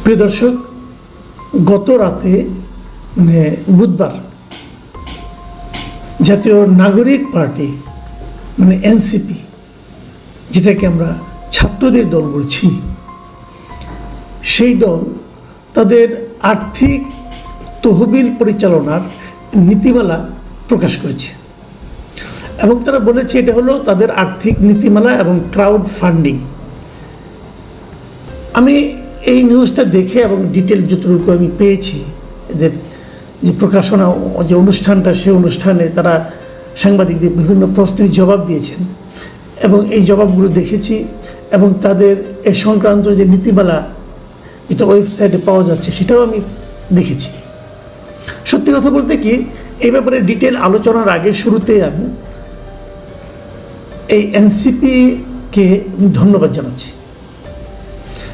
প্রিয় দর্শক, গত রাতে বুধবার জাতীয় নাগরিক পার্টি এনসিপি, যেটাকে আমরা ছাত্রদের দল বলছি, সেই দল তাদের আর্থিক তহবিল পরিচালনার নীতিমালা প্রকাশ করেছে এবং তারা বলেছে এটা হলো তাদের আর্থিক নীতিমালা এবং ক্রাউড ফান্ডিং। আমি এই নিউজটা দেখে এবং ডিটেল যতটুকু আমি পেয়েছি, এদের যে প্রকাশনা যে অনুষ্ঠানটা, সেই অনুষ্ঠানে তারা সাংবাদিকদের বিভিন্ন প্রশ্নের জবাব দিয়েছেন এবং এই জবাবগুলো দেখেছি এবং তাদের এ সংক্রান্ত যে নীতিমালা যেটা ওয়েবসাইটে পাওয়া যাচ্ছে সেটাও আমি দেখেছি। সত্যি কথা বলতে কি, এই ব্যাপারে ডিটেল আলোচনার আগে শুরুতেই আমি এই এনসিপিকে ধন্যবাদ জানাচ্ছি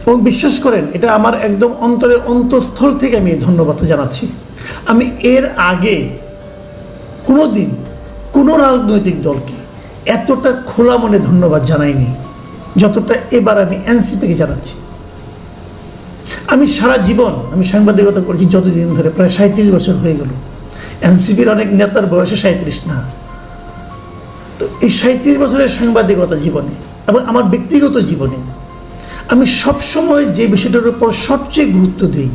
এবং বিশ্বাস করেন এটা আমার একদম অন্তরের অন্তঃস্থল থেকে আমি ধন্যবাদ জানাচ্ছি। আমি এর আগে কোনো দিন কোনো রাজনৈতিক দলকে এতটা খোলা মনে ধন্যবাদ জানাইনি যতটা এবার আমি এনসিপিকে জানাচ্ছি। আমি সারা জীবন আমি সাংবাদিকতা করেছি যতদিন ধরে, প্রায় 37 বছর হয়ে গেল। এনসিপির অনেক নেতার বয়সে 37 না, তো এই 37 বছরের সাংবাদিকতা জীবনে এবং আমার ব্যক্তিগত জীবনে আমি সবসময় যে বিষয়টার উপর সবচেয়ে গুরুত্ব দিই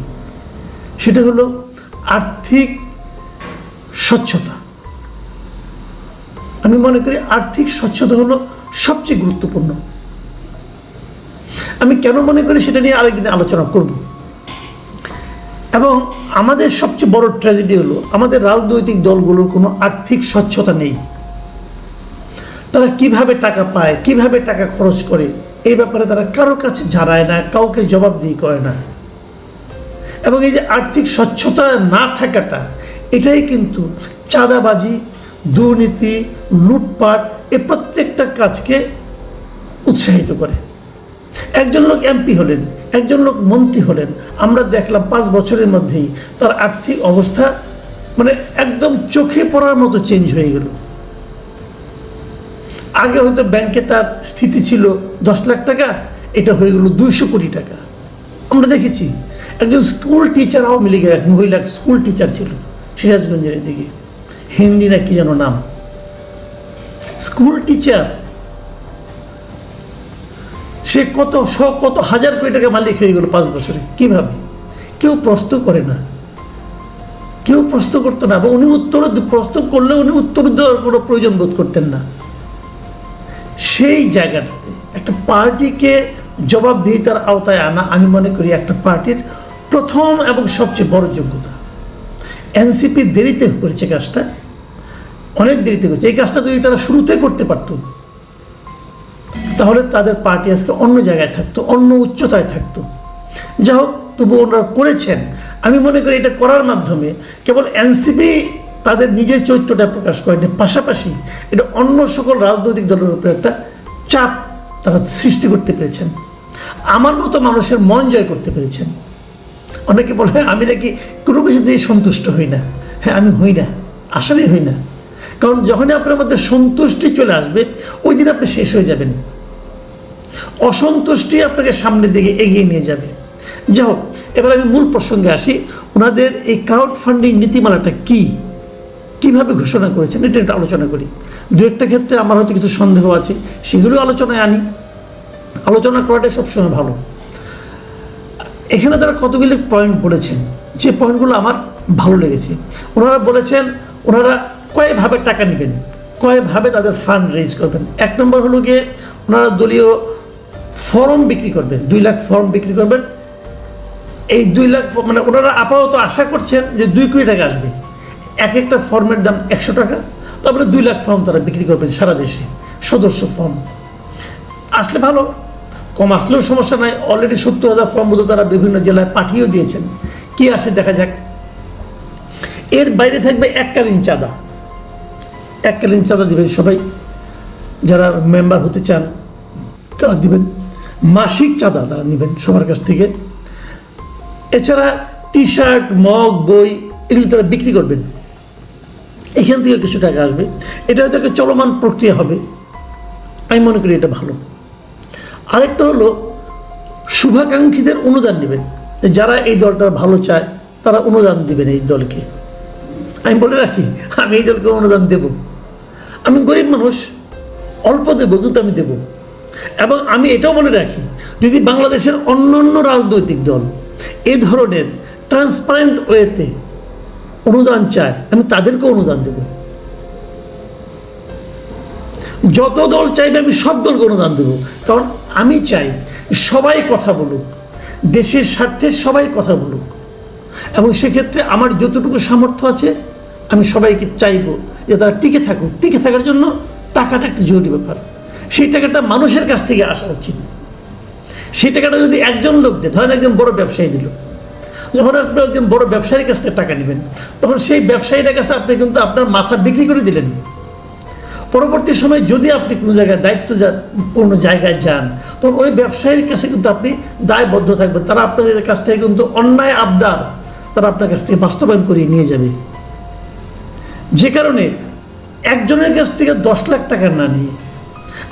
সেটা হলো আর্থিক স্বচ্ছতা। আমি মনে করি আর্থিক স্বচ্ছতা হলো সবচেয়ে গুরুত্বপূর্ণ। আমি কেন মনে করি সেটা নিয়ে আরেকদিন আলোচনা করব। এবং আমাদের সবচেয়ে বড় ট্র্যাজেডি হলো আমাদের রাজনৈতিক দলগুলোর কোনো আর্থিক স্বচ্ছতা নেই। তারা কিভাবে টাকা পায়, কিভাবে টাকা খরচ করে, এই ব্যাপারে তারা কারোর কাছে জানায় না, কাউকে জবাবদিহি করে না। এবং এই যে আর্থিক স্বচ্ছতা না থাকাটা, এটাই কিন্তু চাঁদাবাজি, দুর্নীতি, লুটপাট এই প্রত্যেকটা কাজকে উৎসাহিত করে। একজন লোক এমপি হলেন, একজন লোক মন্ত্রী হলেন, আমরা দেখলাম 5 বছরের মধ্যেই তার আর্থিক অবস্থা একদম চোখে পড়ার মতো চেঞ্জ হয়ে গেল। আগে হয়তো ব্যাংকে তার স্থিতি ছিল 10 লাখ টাকা, এটা হয়ে গেল 200 কোটি টাকা। আমরা দেখেছি একজন স্কুল টিচার, আওয়ামী লীগের এক মহিলা স্কুল টিচার ছিল সিরাজগঞ্জের দিকে, হিন্দি না কি যেন নাম, স্কুল টিচার, সে কত হাজার কোটি টাকা মালিক হয়ে গেল 5 বছরে। কিভাবে? কেউ প্রশ্ন করে না, কেউ প্রশ্ন করতো না, বা উনি প্রশ্ন করলে উনি উত্তর দেওয়ার কোনো প্রয়োজন বোধ করতেন না। সেই জায়গাটাতে একটা পার্টিকে জবাবদিহিতার আওতায় আনা, আমি মনে করি একটা পার্টির প্রথম এবং সবচেয়ে বড় যোগ্যতা। এনসিপি দেরিতে করেছে কাজটা, অনেক দেরিতে করেছে। এই কাজটা যদি তারা শুরুতে করতে পারত তাহলে তাদের পার্টি আজকে অন্য জায়গায় থাকতো, অন্য উচ্চতায় থাকতো। যা হোক, তবু ওনারা করেছেন। আমি মনে করি এটা করার মাধ্যমে কেবল এনসিপি তাদের নিজের চরিত্রটা প্রকাশ করেনি, পাশাপাশি এটা অন্য সকল রাজনৈতিক দলের উপরে একটা চাপ তারা সৃষ্টি করতে পেরেছেন। আমার মতো মানুষের মন জয় করতে পেরেছেন। অনেকে বলে আমি নাকি কোনো কিছু দিয়ে সন্তুষ্ট হই না। হ্যাঁ, আমি হই না, আসলেই হই না। কারণ যখনই আপনার মধ্যে সন্তুষ্টি চলে আসবে, ওই দিন আপনি শেষ হয়ে যাবেন। অসন্তুষ্টি আপনাকে সামনের দিকে এগিয়ে নিয়ে যাবে। যাই হোক, এবার আমি মূল প্রসঙ্গে আসি। ওনাদের এই ক্রাউড ফান্ডিং নীতিমালাটা কিভাবে ঘোষণা করেছেন এটা একটা আলোচনা করি। দু একটা ক্ষেত্রে আমার হয়তো কিছু সন্দেহ আছে, সেগুলো আলোচনায় আনি। আলোচনা করাটাই সবসময় ভালো। এখানে তারা কতগুলি পয়েন্ট বলেছেন, যে পয়েন্টগুলো আমার ভালো লেগেছে। ওনারা বলেছেন ওনারা কয়েকভাবে টাকা নেবেন, কয়েকভাবে তাদের ফান্ড রেজ করবেন। 1 নম্বর হলো গিয়ে ওনারা দলীয় ফর্ম বিক্রি করবেন, 2 লাখ ফর্ম বিক্রি করবেন। এই 2 লাখ ওনারা আপাতত আশা করছেন যে 2 কোটি টাকা আসবে। এক একটা ফর্মের দাম 100 টাকা, তারপরে 2 লাখ ফর্ম তারা বিক্রি করবেন সারা দেশে, সদস্য ফর্ম। আসলে ভালো, কম আসলেও সমস্যা নাই। অলরেডি 70,000 ফর্ম বোধ তারা বিভিন্ন জেলায় পাঠিয়েও দিয়েছেন। কি আসে দেখা যাক। এর বাইরে থাকবে এককালীন চাঁদা। এককালীন চাঁদা দিবেন সবাই, যারা মেম্বার হতে চান তারা দিবেন। মাসিক চাঁদা তারা নেবেন সবার কাছ থেকে। এছাড়া টি শার্ট, মগ, বই এগুলি তারা বিক্রি করবেন। এখান থেকে কিছু টাকা আসবে। এটা হয়তো একটা চলমান প্রক্রিয়া হবে, আমি মনে করি এটা ভালো। আরেকটা হলো শুভাকাঙ্ক্ষীদের অনুদান নেবেন। যারা এই দলটা ভালো চায় তারা অনুদান দিবেন এই দলকে। আমি বলে রাখি, আমি এই দলকে অনুদান দেব। আমি গরিব মানুষ, অল্প দেবো, কিন্তু আমি দেব। এবং আমি এটাও বলে রাখি, যদি বাংলাদেশের অন্যান্য রাজনৈতিক দল এই ধরনের ট্রান্সপারেন্ট ওয়েতে অনুদান চায়, আমি তাদেরকে অনুদান দেব। যত দল চাইবে আমি সব দলকে অনুদান দেব। কারণ আমি চাই সবাই কথা বলুক, দেশের স্বার্থে সবাই কথা বলুক, এবং সেক্ষেত্রে আমার যতটুকু সামর্থ্য আছে আমি সবাইকে চাইবো যে তারা টিকে থাকুক। টিকে থাকার জন্য টাকাটা একটা জরুরি ব্যাপার। সেই টাকাটা মানুষের কাছ থেকে আসা উচিত। সেই টাকাটা যদি একজন লোক দেয়, ধরেন একজন বড় ব্যবসায়ী দিল, যখন আপনি একজন বড় ব্যবসায়ীর কাছ থেকে টাকা নেবেন, তখন সেই ব্যবসায়ীটার কাছে আপনি কিন্তু আপনার মাথা বিক্রি করে দিলেন। পরবর্তী সময় যদি আপনি কোনো জায়গায় দায়িত্বপূর্ণ জায়গায় যান, তখন ওই ব্যবসায়ীর কাছে কিন্তু আপনি দায়বদ্ধ থাকবেন। তারা আপনাদের কাছ থেকে কিন্তু অন্যায় আবদার তারা আপনার কাছ থেকে বাস্তবায়ন করিয়ে নিয়ে যাবে। যে কারণে একজনের কাছ থেকে 10 লাখ টাকা না নিয়ে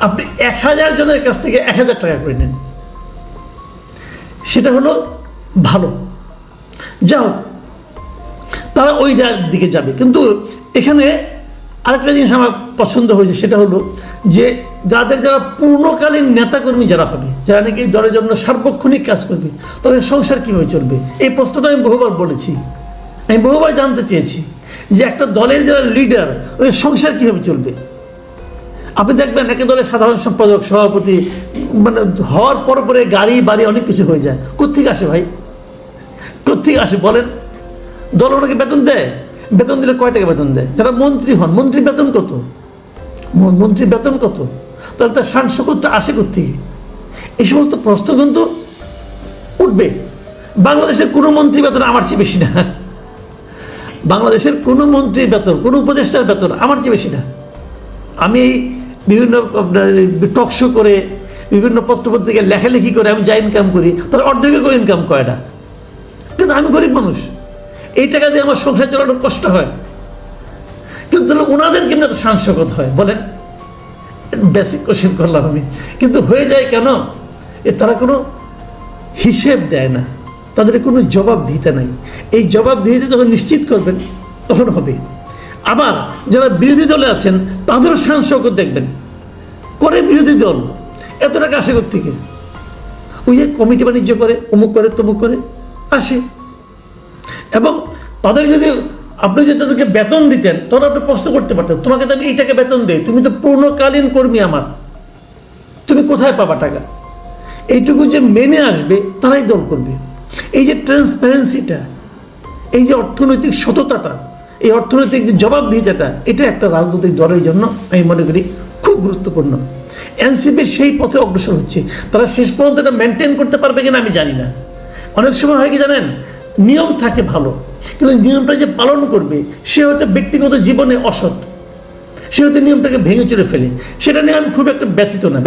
আপনি 1000 জনের কাছ থেকে 1000 টাকা করে নেন, সেটা হলো ভালো। যাও, তারা ওই দিকে যাবে। কিন্তু এখানে আরেকটা জিনিস আমার পছন্দ হয়েছে, সেটা হলো যে যারা পূর্ণকালীন নেতাকর্মী যারা হবে, যারা নাকি দলের জন্য সার্বক্ষণিক কাজ করবে, তাদের সংসার কীভাবে চলবে, এই প্রশ্নটা আমি বহুবার বলেছি। আমি বহুবার জানতে চেয়েছি যে একটা দলের যারা লিডার, ওদের সংসার কীভাবে চলবে। আপনি দেখবেন একে দলের সাধারণ সম্পাদক, সভাপতি, মানে হওয়ার পরে গাড়ি বাড়ি অনেক কিছু হয়ে যায়। কোত্থেকে আসে ভাই, কোত্থেকে আসে বলেন? দল ওনাকে বেতন দেয়, বেতন দিলে কয় টাকা বেতন দেয়? যারা মন্ত্রী হন, মন্ত্রী বেতন কত? মন্ত্রী বেতন কত? তাহলে তার শান শৌকতটা আসে কোত্থেকে? এই সমস্ত প্রশ্ন কিন্তু উঠবে। বাংলাদেশের কোনো মন্ত্রী বেতন আমার চেয়ে বেশি না। বাংলাদেশের কোনো মন্ত্রীর বেতন, কোনো উপদেষ্টার বেতন আমার চেয়ে বেশি না। আমি এই বিভিন্ন টকশো করে, বিভিন্ন পত্রপত্রিকায় লেখালেখি করে আমি যা ইনকাম করি, তার অর্ধেকও ইনকাম করে না। কিন্তু আমি গরিব মানুষ, এই টাকা দিয়ে আমার সংসার চালানো কষ্ট হয়। কিন্তু তাহলে ওনাদের কেমন এত সাংসকত হয় বলেন? বেসিক কোশ্চেন করলাম আমি। কিন্তু হয়ে যায় কেন? তারা কোনো হিসেব দেয় না, তাদের কোনো জবাব দিতে নাই। এই জবাব দিয়ে যখন নিশ্চিত করবেন তখন হবে। আবার যারা বিরোধী দলে আছেন তাদেরও সাংসকত দেখবেন করে। বিরোধী দল এত টাকা আসে থেকে, ওই যে কমিটি বাণিজ্য করে, অমুক করে, তমুক করে আসে। এবং তাদের যদি আপনি যদি তাদেরকে বেতন দিতেন, তখন আপনি প্রশ্ন করতে পারতেন, তোমাকে তো আমি এই টাকা বেতন দেই, তুমি তো পূর্ণকালীন কর্মী আমার, তুমি কোথায় পাবা টাকা? এইটুকু যে মেনে আসবে তারাই দল করবে। এই যে ট্রান্সপারেন্সিটা, এই যে অর্থনৈতিক সততাটা, এই অর্থনৈতিক যে জবাবদিহিতাটা, এটা একটা রাজনৈতিক দলের জন্য আমি মনে করি খুব গুরুত্বপূর্ণ। এনসিপি সেই পথে অগ্রসর হচ্ছে। তারা শেষ পর্যন্ত এটা মেনটেন করতে পারবে কিনা আমি জানি না। অনেক সময় হয় কি জানেন, নিয়ম থাকে ভালো, কিন্তু নিয়মটা যে পালন করবে সে হয়তো ব্যক্তিগত জীবনে অসৎ, সে হয়তো নিয়মটাকে ভেঙে চলে ফেলে। সেটা নিয়ে আমি খুব একটা ব্যথিত না।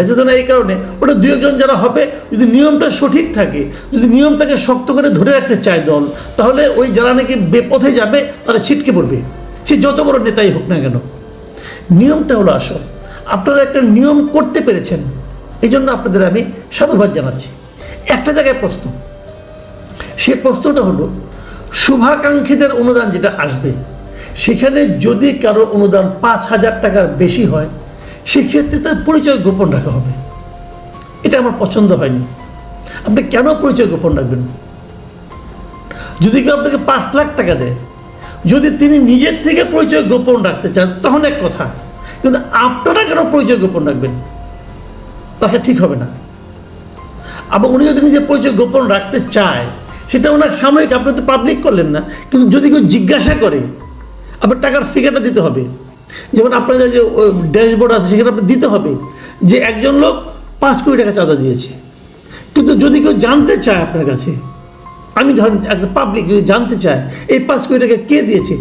এই কারণে ওটা দু একজন যারা হবে, যদি নিয়মটা সঠিক থাকে, যদি নিয়মটাকে শক্ত করে ধরে রাখতে চায় দল, তাহলে ওই যারা নাকি বেপথে যাবে তারা ছিটকে পড়বে, সে যত বড় নেতাই হোক না কেন। নিয়মটা হলো আসল। আপনারা একটা নিয়ম করতে পেরেছেন, এই জন্য আপনাদের আমি সাধুবাদ জানাচ্ছি। একটা জায়গায় প্রশ্ন, সে প্রশ্নটা হলো শুভাকাঙ্ক্ষীদের অনুদান যেটা আসবে, সেখানে যদি কারো অনুদান 5,000 টাকার বেশি হয়, সেক্ষেত্রে তার পরিচয় গোপন রাখা হবে। এটা আমার পছন্দ হয়নি। আপনি কেন পরিচয় গোপন রাখবেন? যদি কেউ আপনাকে 5 লাখ টাকা দেয়, যদি তিনি নিজের থেকে পরিচয় গোপন রাখতে চান তখন এক কথা, কিন্তু আপনারা কেন পরিচয় গোপন রাখবেন? তাকে ঠিক হবে না। আবার উনি যদি নিজের পরিচয় গোপন রাখতে চায়, সেটা ওনার সাময়িক, আপনি তো পাবলিক করলেন না। কিন্তু যদি কেউ জিজ্ঞাসা করে, আপনার টাকার ফিগারটা দিতে হবে। যেমন আপনাদের যে ড্যাশবোর্ড আছে সেখানে আপনি দিতে হবে যে একজন লোক 5 কোটি টাকা চাঁদা দিয়েছে। কিন্তু যদি কেউ জানতে চায় আপনার কাছে, আমি ধরেন একটা পাবলিক যদি জানতে চায় এই 5 কোটি টাকা কে দিয়েছে,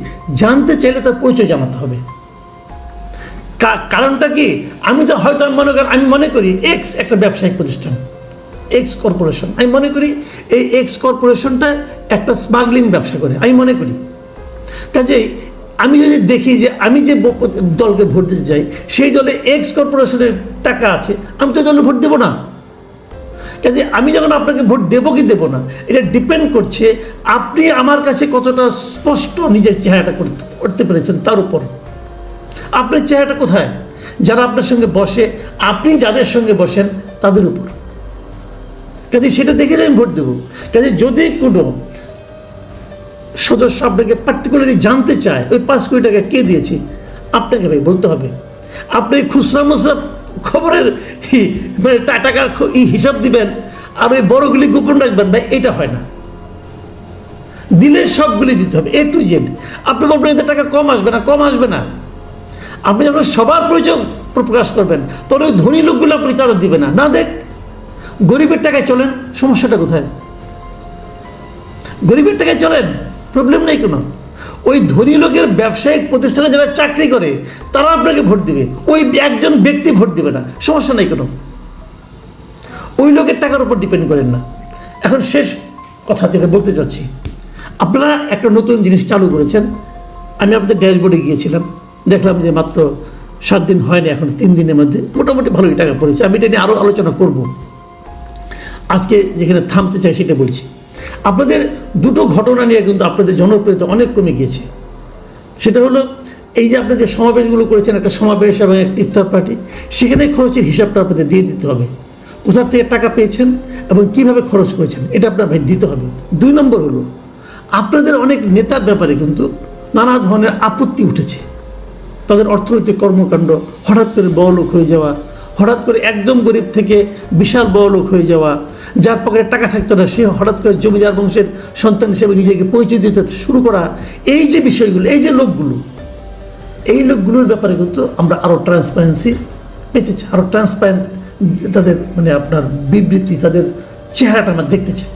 জানতে চাইলে তার পরিচয় জানাতে হবে। কারণটা কি? আমি মনে করি এক্স একটা ব্যবসায়িক প্রতিষ্ঠান, এক্স কর্পোরেশন, আমি মনে করি এই এক্স কর্পোরেশনটা একটা স্মাগলিং ব্যবসা করে, আমি মনে করি। কাজেই আমি যদি দেখি যে আমি যে দলকে ভোট দিতে চাই সেই দলে এক্স কর্পোরেশনের টাকা আছে, আমি তো দলে ভোট দেবো না। কাজে আমি যখন আপনাকে ভোট দেবো কি দেবো না, এটা ডিপেন্ড করছে আপনি আমার কাছে কতটা স্পষ্ট নিজের চেহারাটা করতে পেরেছেন তার উপর। আপনার চেহারাটা কোথায়? যারা আপনার সঙ্গে বসে, আপনি যাদের সঙ্গে বসেন তাদের উপর। কাজে সেটা দেখে আমি ভোট দেবো। কাজে যদি কোনো সদস্য আপনাকে পার্টিকুলারলি জানতে চায় ওই 5 কোটি টাকা কে দিয়েছে, আপনাকে ভাই বলতে হবে। আপনি খুচরা মুচরা খবরের মানে টাকার হিসাব দিবেন আর ওই বড়গুলি গোপন রাখবেন ভাই, এটা হয় না। দিলে সবগুলি দিতে হবে A to Z। আপনি বলবেন এতে টাকা কম আসবে না, কম আসবে না। আপনি যখন সবার পরিচয় প্রকাশ করবেন তখন ওই ধনী লোকগুলো আপনি চাঁদা দিবে না। না দেখ, গরিবের টাকায় চলেন, সমস্যাটা কোথায়? গরিবের টাকায় চলেন, প্রবলেম নেই কোনো। ওই ধনী লোকের ব্যবসায়িক প্রতিষ্ঠানে যারা চাকরি করে তারা আপনাকে ভোট দিবে, ওই একজন ব্যক্তি ভোট দিবে না, সমস্যা নেই কোনো। ওই লোকের টাকার উপর ডিপেন্ড করেন না। এখন শেষ কথা যেটা বলতে চাচ্ছি, আপনারা একটা নতুন জিনিস চালু করেছেন। আমি আপনাদের ড্যাশবোর্ডে গিয়েছিলাম, দেখলাম যে মাত্র 7 দিন হয়নি, এখন 3 দিনের মধ্যে মোটামুটি ভালোই টাকা পড়েছে। আমি এটা নিয়ে আরও আলোচনা করব। আজকে যেখানে থামতে চাই সেটা বলছি। আপনাদের দুটো ঘটনা নিয়ে কিন্তু আপনাদের জনপ্রিয়তা অনেক কমে গিয়েছে। সেটা হলো এই যে আপনাদের সমাবেশগুলো করেছেন, একটা সমাবেশ এবং একটা ইফতার পার্টি, সেখানে খরচের হিসাবটা আপনাদের দিয়ে দিতে হবে। কোথা থেকে টাকা পেয়েছেন এবং কিভাবে খরচ করেছেন এটা আপনার ভাই দিতে হবে। 2 নম্বর হলো আপনাদের অনেক নেতার ব্যাপারে কিন্তু নানা ধরনের আপত্তি উঠেছে। তাদের অর্থনৈতিক কর্মকাণ্ড, হঠাৎ করে বড়লোক হয়ে যাওয়া, হঠাৎ করে একদম গরিব থেকে বিশাল বড়লোক হয়ে যাওয়া, যার পকেটে টাকা থাকতো না সে হঠাৎ করে জমিদার বংশের সন্তান হিসেবে নিজেকে পরিচয় দিতে শুরু করা, এই যে বিষয়গুলো, এই যে লোকগুলো, এই লোকগুলোর ব্যাপারে কিন্তু আমরা আরও ট্রান্সপারেন্সি পেতে চাই, আরও ট্রান্সপারেন্ট তাদের মানে আপনার বিবৃতি, তাদের চেহারাটা আমরা দেখতে চাই।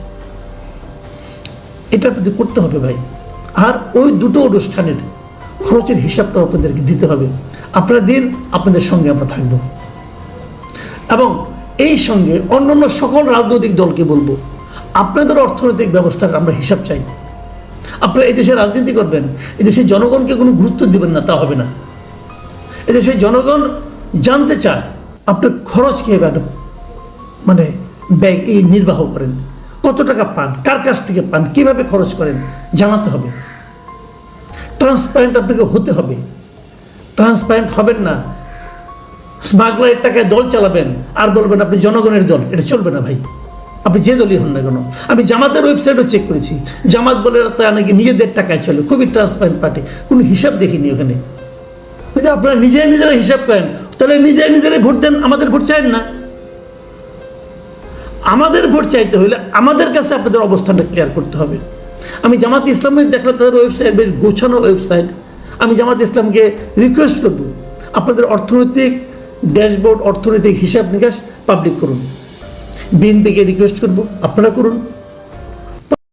এটা আপনাদের করতে হবে ভাই। আর ওই দুটো অনুষ্ঠানের খরচের হিসাবটা আপনাদেরকে দিতে হবে। আপনারা দিন, আপনাদের সঙ্গে আমরা থাকব। এবং এই সঙ্গে অন্যান্য সকল রাজনৈতিক দলকে বলবো, আপনাদের অর্থনৈতিক ব্যবস্থার আমরা হিসাব চাই। আপনারা এদেশে রাজনীতি করবেন, এদেশের জনগণকে কোনো গুরুত্ব দিবেন না, তা হবে না। এদেশের জনগণ জানতে চায় আপনার খরচ কীভাবে মানে ব্যয় এই নির্বাহ করেন, কত টাকা পান, কার কাছ থেকে পান, কীভাবে খরচ করেন, জানাতে হবে। ট্রান্সপারেন্ট আপনাকে হতে হবে। ট্রান্সপারেন্ট হবেন না, স্মাগলারের টাকায় দল চালাবেন আর বলবেন আপনি জনগণের দল, এটা চলবে না ভাই। আপনি যে দলই হন না কেন। আমি জামাতের ওয়েবসাইটও চেক করেছি, জামাত বলে তা নাকি নিজেদের টাকায় চলে, খুবই ট্রান্সপারেন্ট পার্টি, কোনো হিসাব দেখিনি ওখানে। যদি আপনারা নিজেরা হিসাব করেন তাহলে নিজেরাই ভোট দেন, আমাদের ভোট চাইেন না। আমাদের ভোট চাইতে হলে আমাদের কাছে আপনাদের অবস্থানটা ক্লিয়ার করতে হবে। আমি জামাত ইসলামের দেখলাম তাদের ওয়েবসাইট বেশ গোছানো ওয়েবসাইট। আমি জামাত ইসলামকে রিকোয়েস্ট করব আপনাদের অর্থনৈতিক ড্যাশবোর্ড, অর্থনৈতিক হিসাব নিকাশ পাবলিক করুন। বিএনপিকে রিকোয়েস্ট করব আপনারা করুন।